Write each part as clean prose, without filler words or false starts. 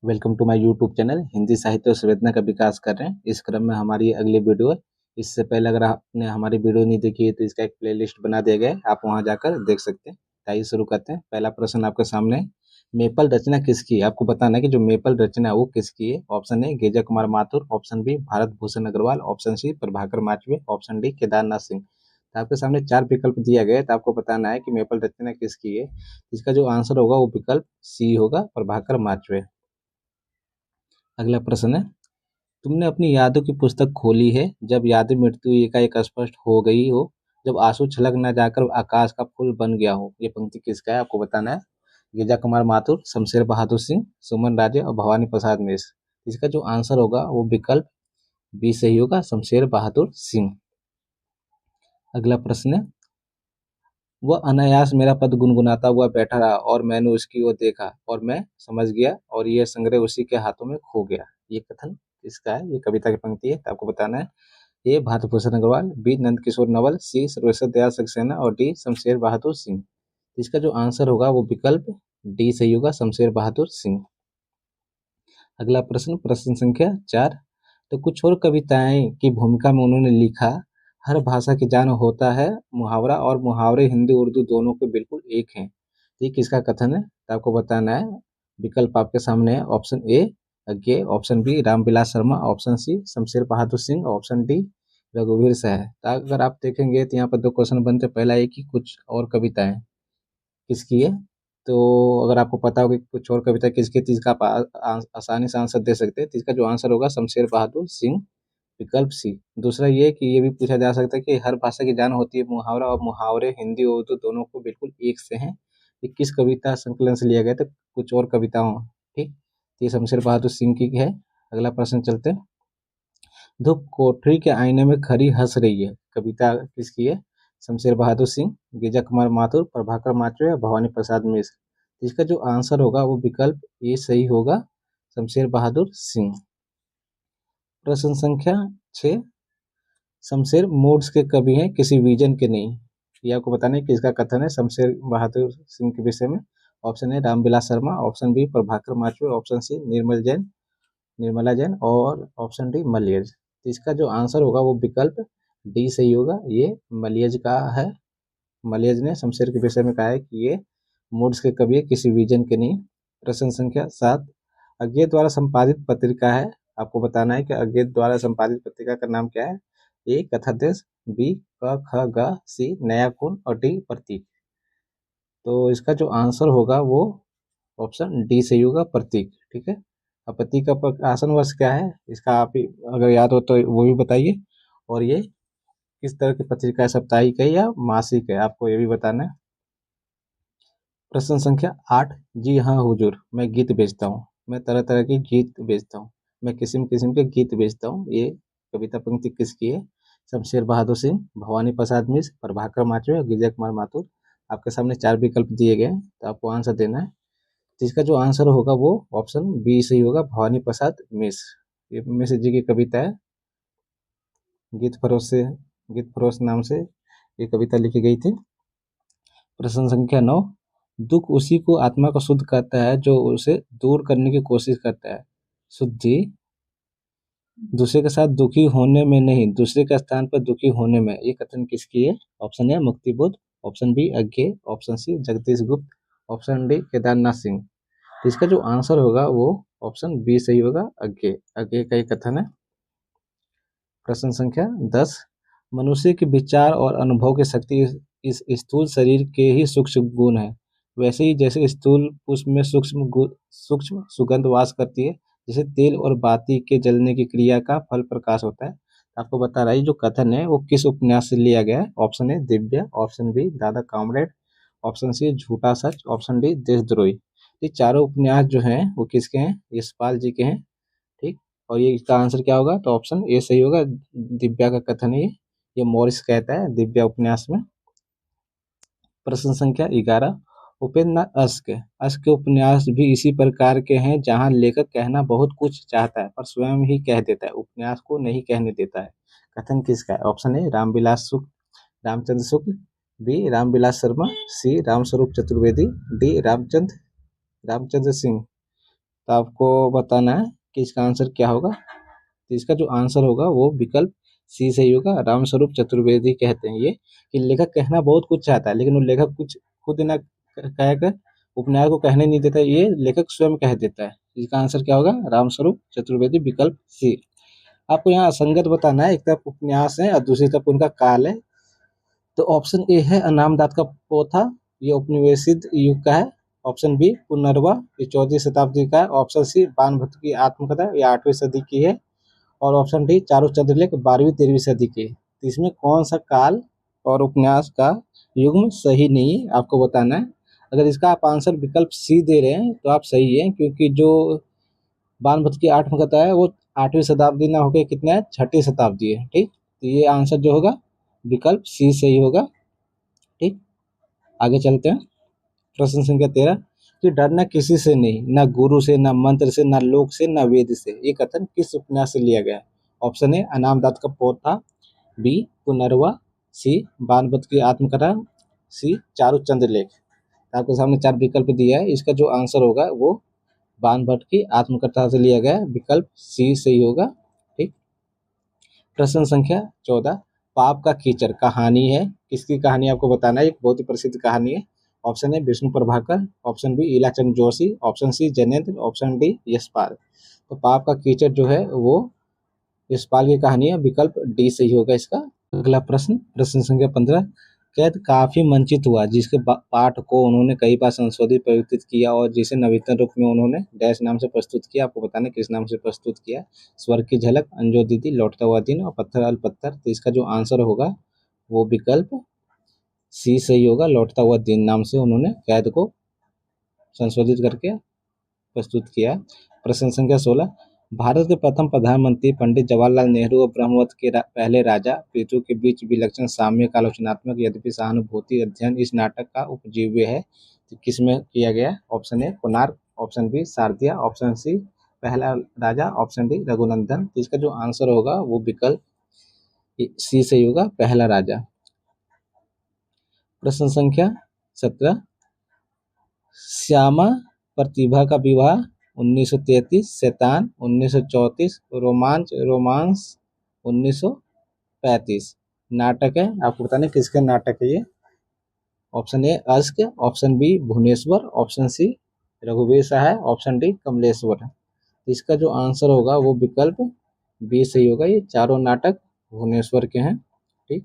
Welcome to my YouTube channel Hindi साहित्य और संवेदना का विकास कर रहे हैं। इस क्रम में हमारी ये अगली वीडियो है। इससे पहले अगर आपने हमारी वीडियो नहीं देखी है तो इसका एक प्लेलिस्ट बना दिया गया है, आप वहां जाकर देख सकते हैं। आइए शुरू करते हैं। पहला प्रश्न आपके सामने है, मेपल रचना किसकी है? आपको बताना है कि जो मेपल रचना है वो किसकी है। ऑप्शन ए गेजा Kumar Mathur, option B Bharat Bhushan Agrawal, option C Prabhakar Machwe, option D Kedarnath Singh. तो आपके सामने चार विकल्प दिया गया है, तो आपको बताना है कि मेपल रचना किसकी है। इसका जो आंसर होगा वो विकल्प सी होगा, प्रभाकर माचवे। अगला प्रश्न है, तुमने अपनी यादों की पुस्तक खोली है, जब यादें मिटती हुई एकाएक स्पष्ट हो गई हो, जब आंसू छलक न जाकर आकाश का फूल बन गया हो। ये पंक्ति किसका है? आपको बताना है। गिरजा कुमार माथुर, शमशेर बहादुर सिंह, सुमन राजे और भवानी प्रसाद मिश्र। इसका जो आंसर होगा वो विकल्प बी सही होगा, शमशेर बहादुर सिंह। अगला प्रश्न है, वह अनायास मेरा पद गुनगुनाता हुआ बैठा रहा और मैंने उसकी ओर देखा और मैं समझ गया और यह संग्रह उसी के हाथों में खो गया। ये कथन किसका है? ये कविता की पंक्ति है, तो आपको बताना है। ए भारत भूषण अग्रवाल, बी नंदकिशोर नवल, सी सर्वेश्वर दयाल सक्सेना और डी शमशेर बहादुर सिंह। इसका जो आंसर होगा वो विकल्प डी सही होगा, शमशेर बहादुर सिंह। अगला प्रश्न, प्रश्न संख्या 4। तो कुछ और कविताएं की भूमिका में उन्होंने लिखा, हर भाषा की जान होता है मुहावरा और मुहावरे हिंदी उर्दू दोनों के बिल्कुल एक हैं। ये किसका कथन है? तो आपको बताना है। विकल्प आपके सामने है। Option A Agyeya, option B Ramvilas Sharma, option C Shamsher Bahadur Singh, option D रघुवीर सहाय। तो अगर आप देखेंगे तो यहाँ पर दो क्वेश्चन बनते हैं। पहला एक ही कुछ और कविताएं किसकी है, तो अगर आपको पता हो कि कुछ और कविता किसकी है तो इसका आप आसानी से आंसर दे सकते हैं। तो इसका जो आंसर होगा शमशेर बहादुर सिंह, विकल्प सी। दूसरा ये कि ये भी पूछा जा सकता है कि हर भाषा की जान होती है मुहावरा और मुहावरे हिंदी और उर्दू दोनों को बिल्कुल एक से हैं। ये किस कविता संकलन से लिया गया? तो कुछ और कविताओं। ठीक, तो ये शमशेर बहादुर सिंह की है। अगला प्रश्न चलते हैं। धूप कोठरी के आईने में खड़ी हंस रही है, कविता किसकी है? शमशेर बहादुर सिंह, गिरजा कुमार माथुर, प्रभाकर माचवे या भवानी प्रसाद मिश्र। इसका जो आंसर होगा वो विकल्प ए सही होगा, शमशेर बहादुर सिंह। प्रश्न संख्या 6। शमशेर मूड्स के कवि हैं, किसी विजन के नहीं। ये आपको बताना है कि इसका कथन है शमशेर बहादुर सिंह के विषय में। Option A Ramvilas Sharma, option B Prabhakar Machwe, option C Nirmala Jain और ऑप्शन डी मलियज। तो इसका जो आंसर होगा वो विकल्प डी सही होगा, ये मलियज का है। मलियज ने शमशेर के विषय में कहा है कि ये मूड्स के कवि है, किसी विजन के नहीं। प्रश्न संख्या 7। अज्ञे द्वारा संपादित पत्रिका है, आपको बताना है कि अज्ञे द्वारा संपादित पत्रिका का नाम क्या है। ए कथादेश, बी क ख ग, सी नया खून और डी प्रतीक। तो इसका जो आंसर होगा वो ऑप्शन डी सही होगा, प्रतीक। ठीक है। अब प्रतीक का प्रकाशन वर्ष क्या है इसका आप ही अगर याद हो तो वो भी बताइए। और ये किस तरह की पत्रिका है, साप्ताहिक है या मासिक है, आपको ये भी बताना है। प्रश्न संख्या 8। जी हाँ हुजूर, मैं गीत बेचता हूँ, मैं तरह तरह के गीत बेचता हूँ, मैं किस्म किस्म के गीत बेचता हूँ। ये कविता पंक्ति किसकी है? शमशेर बहादुर सिंह, भवानी प्रसाद मिश्र, प्रभाकर माचवे और गिरजा कुमार माथुर। आपके सामने चार विकल्प दिए गए हैं, तो आपको आंसर देना है। तो इसका जो आंसर होगा वो ऑप्शन बी सही होगा, भवानी प्रसाद मिश्र। ये मिश्र जी की कविता है। गीत फरोश नाम से ये कविता लिखी गई थी। प्रश्न संख्या 9। दुख उसी को आत्मा को शुद्ध करता है जो उसे दूर करने की कोशिश करता है। शुद्धि दूसरे के साथ दुखी होने में नहीं, दूसरे के स्थान पर दुखी होने में। ये कथन किसकी है? Option A Muktibodh, option B Agyeya, option C Jagdish Gupt, option D Kedarnath Singh. तो इसका जो आंसर होगा वो ऑप्शन बी सही होगा, अज्ञे। अज्ञे का ये कथन है। प्रश्न संख्या 10। मनुष्य के विचार और अनुभव की शक्ति इस स्थूल शरीर के ही सूक्ष्म गुण है, वैसे ही जैसे स्थूल पुष्प में सूक्ष्म सुगंध वास करती है, जैसे तेल और बाती के जलने की क्रिया का फल प्रकाश होता है। आपको बता रहा है जो कथन है वो किस उपन्यास से लिया गया है। Option A Divya, option B Dada Comrade, option C Jhutha Sach, option D देशद्रोही। ये चारों उपन्यास जो हैं वो किसके हैं? यशपाल जी के हैं। ठीक, और ये इसका आंसर क्या होगा? तो ऑप्शन ए सही होगा, दिव्या का कथन है ये मॉरिस कहता है दिव्या उपन्यास में। प्रश्न संख्या 11। उपेंद्र नाथ अश्क के उपन्यास भी इसी प्रकार के हैं जहां लेखक कहना बहुत कुछ चाहता है पर स्वयं ही कह देता है, उपन्यास को नहीं कहने देता है। कथन किसका है? Option A Ramchandra Shukla, B Ramvilas Sharma, C Ramswaroop Chaturvedi, D Ramchandra Singh. तो आपको बताना है कि इसका आंसर क्या होगा। तो इसका जो आंसर होगा वो विकल्प सी सही होगा। रामस्वरूप चतुर्वेदी कहते हैं ये कि लेखक कहना बहुत कुछ चाहता है, लेकिन वो लेखक कुछ खुद ना कहकर उपन्यास को कहने नहीं देता, ये लेखक स्वयं कह देता है। इसका आंसर क्या होगा? रामस्वरूप चतुर्वेदी, विकल्प सी। आपको यहाँ असंगत बताना है, एक तरफ उपन्यास है और दूसरी तरफ उनका काल है। तो ऑप्शन ए है अनामदात का पोथा, ये औपनिवेशिक युग का है। ऑप्शन बी पुनर्वा, ये 14वीं शताब्दी का है। ऑप्शन सी बाणभट्ट की आत्मकथा, ये 8वीं सदी की है। और ऑप्शन डी चारुचंद्र लेख 12वीं-13वीं सदी के। तो इसमें कौन सा काल और उपन्यास का युग्म सही नहीं है, आपको बताना है। अगर इसका आप आंसर विकल्प सी दे रहे हैं तो आप सही है, क्योंकि जो बाणभट्ट की आत्मकथा है वो 8वीं शताब्दी ना होकर कितना है, 6वीं शताब्दी है। ठीक, तो ये आंसर जो होगा विकल्प सी सही होगा। ठीक, आगे चलते हैं। प्रश्न संख्या 13 कि डरना किसी से नहीं, ना गुरु से, ना मंत्र से, ना लोक से, ना वेद से, ये कथन किस उपन्यास से लिया गया है? ऑप्शन ए अनामदात का पोथा, बी पुनर्वा, सी बाणभट्ट की आत्मकथा, सी चारुचंद्र लेख। आपके सामने 4 विकल्प दिया है, इसका जो आंसर होगा वो बाणभट्ट की आत्मकथा से लिया गया है, विकल्प सी सही होगा। ठीक, प्रश्न संख्या 14 पाप का कीचड़ कहानी है, किसकी कहानी आपको बताना है? एक बहुत ही प्रसिद्ध कहानी है। Option A Vishnu Prabhakar, option B Ilachandra Joshi, option C Jainendra, option D Yashpal. तो पाप का कीचड़ जो है वो यशपाल की कहानी है, विकल्प डी सही होगा इसका। अगला प्रश्न, प्रश्न संख्या 15 कैद काफी मंचित हुआ, जिसके पाठ को उन्होंने कई बार संशोधित परिवर्तित किया और जिसे नवीनतम रूप में उन्होंने डैश नाम से प्रस्तुत किया। आपको बताना किस नाम से प्रस्तुत किया? स्वर्ग की झलक, अंजो दीदी, लौटता हुआ दिन और पत्थर अल पत्थर। तो इसका जो आंसर होगा वो विकल्प सी सही होगा। लौटता हुआ दिन नाम से उन्होंने कैद को संशोधित करके प्रस्तुत किया। प्रश्न संख्या 16 भारत के प्रथम प्रधानमंत्री पंडित जवाहरलाल नेहरू और ब्रह्मवत के पहले राजा पृथु के बीच विलक्षण साम्यक आलोचनात्मक यद्यपि सहानुभूति अध्ययन इस नाटक का उपजीव्य है। तो किस में किया गया? Option A Konark, option B Shardiya, option C Pahla Raja, option D Raghunandan. तो इसका जो आंसर होगा वो विकल्प सी सही होगा, पहला राजा। प्रश्न संख्या 17 श्यामा प्रतिभा का विवाह 1933, शैतान 1934, रोमांस 1935 नाटक है। आपको बताने किसका नाटक है ये? Option A Ashk, option B Bhuvneshwar, option C रघुवीर सहाय, ऑप्शन डी कमलेश्वर। इसका जो आंसर होगा वो विकल्प बी सही होगा, ये चारों नाटक भुवनेश्वर के हैं। ठीक,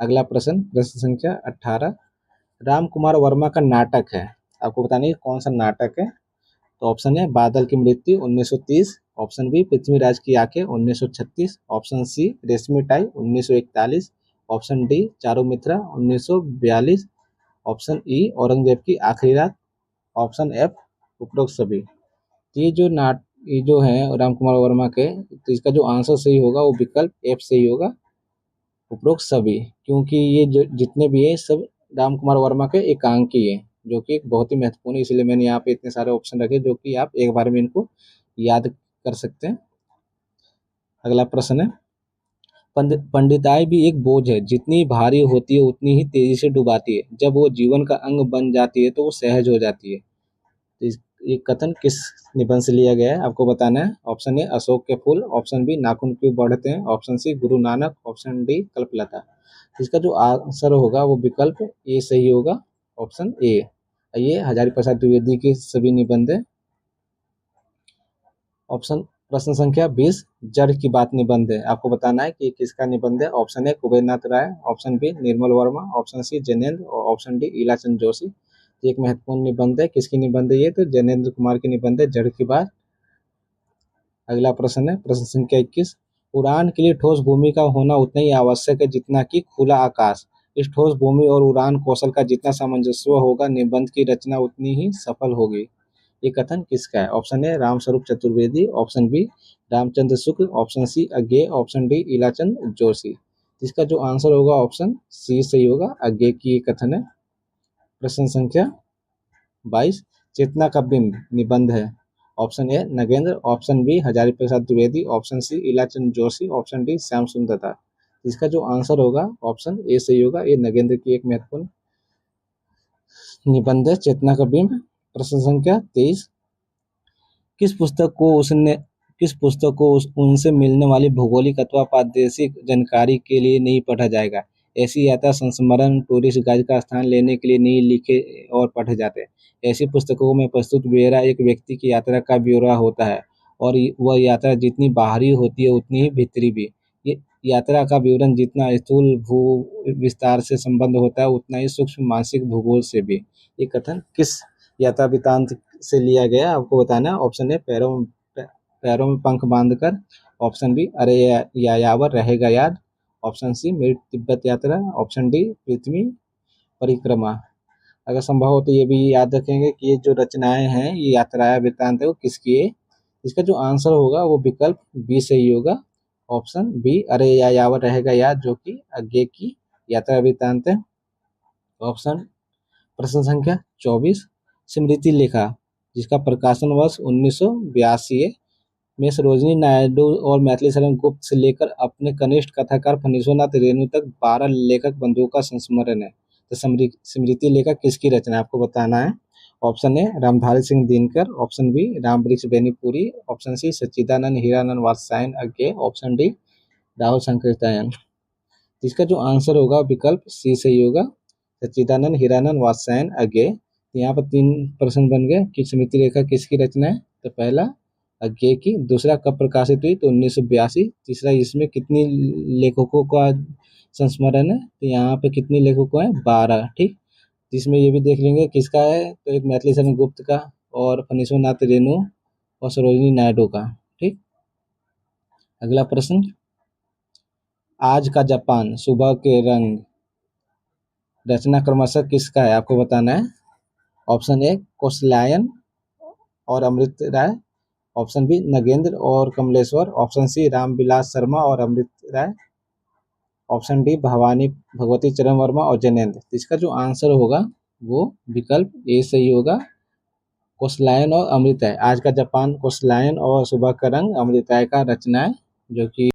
अगला प्रश्न, प्रश्न संख्या 18 राम कुमार वर्मा का नाटक है, आपको बताने कौन सा नाटक है? तो ऑप्शन है बादल की मृत्यु 1930, ऑप्शन बी पृथ्वीराज की आंखें 1936, ऑप्शन सी रेशमी टाई 1941, ऑप्शन डी चारों मित्रा 1942, ऑप्शन ई औरंगजेब की आखिरी रात, ऑप्शन एफ उपरोक्त सभी। ये जो ये जो है राम कुमार वर्मा के, तो इसका जो आंसर सही होगा वो विकल्प एफ सही होगा, उपरोक्त सभी। क्योंकि ये जो जितने भी है सब राम कुमार वर्मा के एकांकी है, जो कि बहुत ही महत्वपूर्ण है, इसलिए मैंने यहाँ पे इतने सारे ऑप्शन रखे जो कि आप एक बार में इनको याद कर सकते हैं। अगला प्रश्न है पंडिताई भी एक बोझ है, जितनी भारी होती है उतनी ही तेजी से डुबाती है, जब वो जीवन का अंग बन जाती है तो वो सहज हो जाती है। तो ये कथन किस निबंध से लिया गया है, आपको बताना है। ऑप्शन ए अशोक के फूल, ऑप्शन बी नाखून क्यों बढ़ते हैं, option C Guru Nanak, option D Kalpalata. इसका जो आंसर होगा वो विकल्प ए सही होगा, ऑप्शन ए। ये हजारी प्रसाद द्विवेदी के सभी निबंध है। ऑप्शन, प्रश्न संख्या 20 जड़ की बात निबंध है, आपको बताना है कि किसका निबंध है। Option A Kubernath Rai, option B Nirmal Verma, option C Jainendra और ऑप्शन डी इलाचंद जोशी। एक महत्वपूर्ण निबंध है, किसकी निबंध है ये? तो जैनेन्द्र कुमार की निबंध है, जड़ की बात। अगला प्रश्न है प्रश्न संख्या 21 उड़ान के लिए ठोस भूमि का होना उतना ही आवश्यक है जितना कि खुला आकाश। इस ठोस भूमि और उड़ान कौशल का जितना सामंजस्य होगा निबंध की रचना उतनी ही सफल होगी। ये कथन किसका है? Option A Ramswaroop Chaturvedi, option B Ramchandra Shukla, option C Agyeya, option D Ilachandra Joshi. इसका जो आंसर होगा ऑप्शन सी सही होगा, अज्ञेय की ये कथन है। प्रश्न संख्या 22 चेतना का बिंब निबंध है। Option A Nagendra, option B Hazari Prasad Dwivedi, option C Ilachandra Joshi, option D Shyam Sundar. इसका जो आंसर होगा ऑप्शन ए सही होगा, ये नगेंद्र की एक महत्वपूर्ण निबंध है, चेतना का बिंब। प्रश्न संख्या 23 किस पुस्तक को उनसे मिलने वाली भौगोलिक अथवा प्रादेशिक जानकारी के लिए नहीं पढ़ा जाएगा। ऐसी यात्रा संस्मरण टूरिस्ट गाइड का स्थान लेने के लिए नहीं लिखे और पढ़े जाते हैं। ऐसी पुस्तकों में प्रस्तुत ब्यौरा एक व्यक्ति की यात्रा का ब्यौरा होता है और वह यात्रा जितनी बाहरी होती है उतनी ही भीतरी भी। ये यात्रा का विवरण जितना स्थूल भू विस्तार से संबंध होता है उतना ही सूक्ष्म मानसिक भूगोल से भी। ये कथन किस यात्रा वृत्तांत से लिया गया आपको बताना है। ऑप्शन ए पैरों में पंख बांधकर, ऑप्शन बी अरे यायावर रहेगा याद, ऑप्शन सी मेरी तिब्बत यात्रा, ऑप्शन डी पृथ्वी परिक्रमा। अगर संभव हो तो ये भी याद रखेंगे कि ये जो रचनाएं हैं ये यात्रा वृत्तांत है वो किसकी है। इसका जो आंसर होगा वो विकल्प बी सही होगा, ऑप्शन बी अरे यायावर रहेगा याद, जो कि आगे की यात्रा वृत्तांत है। ऑप्शन प्रश्न संख्या 24 स्मृति लेखा जिसका प्रकाशन वर्ष 1982 है में सरोजिनी नायडू और मैथिली शरण गुप्त से लेकर अपने कनिष्ठ कथाकार फणीश्वरनाथ रेणु तक 12 लेखक बंधुओं का संस्मरण है। तो स्मृति लेखा किसकी रचना आपको बताना है। Option A Ramdhari Singh Dinkar, option B Rambriksh Benipuri, option C Sachchidanand Hiranand Vatsyayan Agyeya, option D Rahul Sankrityayan. इसका जो आंसर होगा विकल्प सी सही होगा, सच्चिदानंद हीरानंद वात्स्यायन अज्ञे। यहाँ पर 3 प्रश्न बन गए कि स्मृति रेखा किसकी रचना है। तो पहला अज्ञे की, दूसरा कब प्रकाशित हुई तो 1982, तीसरा इसमें कितनी लेखकों का संस्मरण है तो यहाँ पे कितनी लेखकों हैं 12। ठीक, जिसमें ये भी देख लेंगे किसका है तो एक मैथिली शरण गुप्त का और फणीश्वरनाथ रेणु और सरोजिनी नायडू का। ठीक, अगला प्रश्न आज का जापान सुबह के रंग रचना क्रमशः किसका है आपको बताना है। ऑप्शन ए कोसलायन और अमृत राय, ऑप्शन बी नगेंद्र और कमलेश्वर, ऑप्शन सी रामविलास शर्मा और अमृत राय, ऑप्शन डी भवानी भगवती चरण वर्मा और जैनेन्द्र। इसका जो आंसर होगा वो विकल्प ए सही होगा, कोसलायन और अमृत राय। आज का जापान कोसलायन और सुबह का रंग अमृत राय का रचना है जो कि